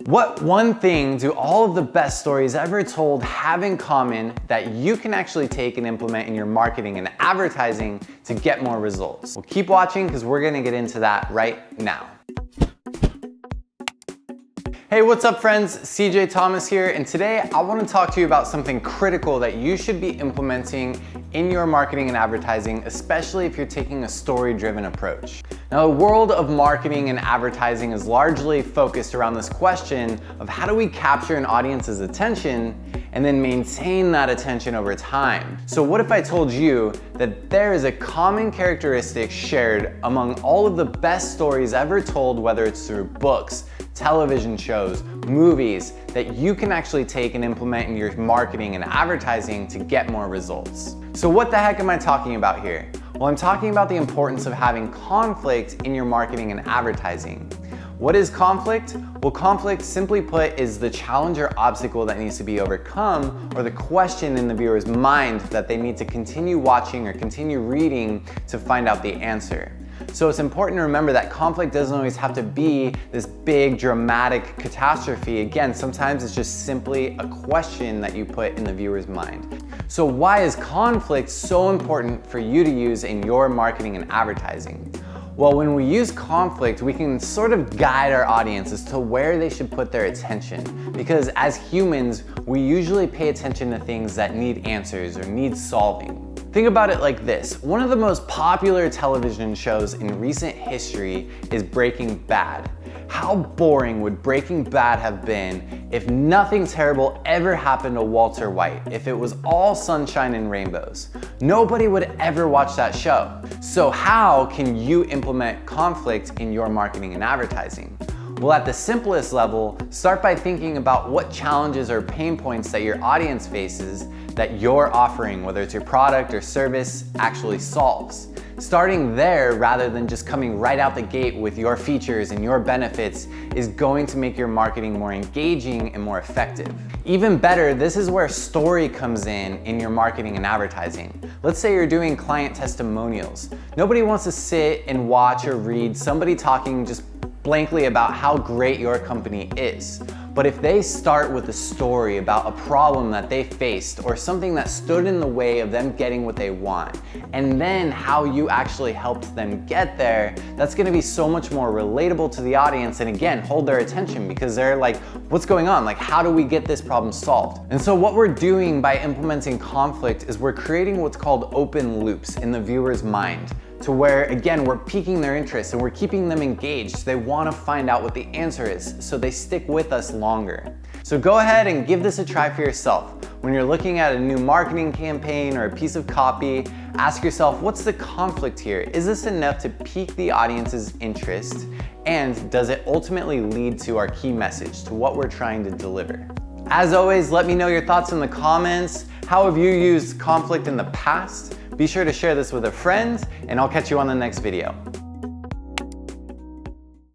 What one thing do all of the best stories ever told have in common that you can actually take and implement in your marketing and advertising to get more results? Well, keep watching because we're gonna get into that right now. Hey, what's up friends? CJ Thomas here, and today I want to talk to you about something critical that you should be implementing in your marketing and advertising, especially if you're taking a story-driven approach. Now, the world of marketing and advertising is largely focused around this question of how do we capture an audience's attention and then maintain that attention over time. So what if I told you that there is a common characteristic shared among all of the best stories ever told, whether it's through books, television shows, movies, that you can actually take and implement in your marketing and advertising to get more results. So what the heck am I talking about here? Well, I'm talking about the importance of having conflict in your marketing and advertising. What is conflict? Well, conflict, simply put, is the challenge or obstacle that needs to be overcome, or the question in the viewer's mind that they need to continue watching or continue reading to find out the answer. So it's important to remember that conflict doesn't always have to be this big dramatic catastrophe. Again, sometimes it's just simply a question that you put in the viewer's mind. So why is conflict so important for you to use in your marketing and advertising? Well, when we use conflict, we can sort of guide our audience as to where they should put their attention. Because as humans, we usually pay attention to things that need answers or need solving. Think about it like this. One of the most popular television shows in recent history is Breaking Bad. How boring would Breaking Bad have been if nothing terrible ever happened to Walter White, if it was all sunshine and rainbows? Nobody would ever watch that show. So how can you implement conflict in your marketing and advertising? Well, at the simplest level, start by thinking about what challenges or pain points that your audience faces that your offering, whether it's your product or service, actually solves. Starting there rather than just coming right out the gate with your features and your benefits is going to make your marketing more engaging and more effective. Even better, this is where story comes in your marketing and advertising. Let's say you're doing client testimonials. Nobody wants to sit and watch or read somebody talking just blankly about how great your company is. But if they start with a story about a problem that they faced or something that stood in the way of them getting what they want, and then how you actually helped them get there, that's gonna be so much more relatable to the audience, and again, hold their attention because they're like, what's going on? Like, how do we get this problem solved? And so what we're doing by implementing conflict is we're creating what's called open loops in the viewer's mind, to where, again, we're piquing their interest and we're keeping them engaged. They want to find out what the answer is, so they stick with us longer. So go ahead and give this a try for yourself. When you're looking at a new marketing campaign or a piece of copy, ask yourself, what's the conflict here? Is this enough to pique the audience's interest? And does it ultimately lead to our key message, to what we're trying to deliver? As always, let me know your thoughts in the comments. How have you used conflict in the past? Be sure to share this with a friend, and I'll catch you on the next video.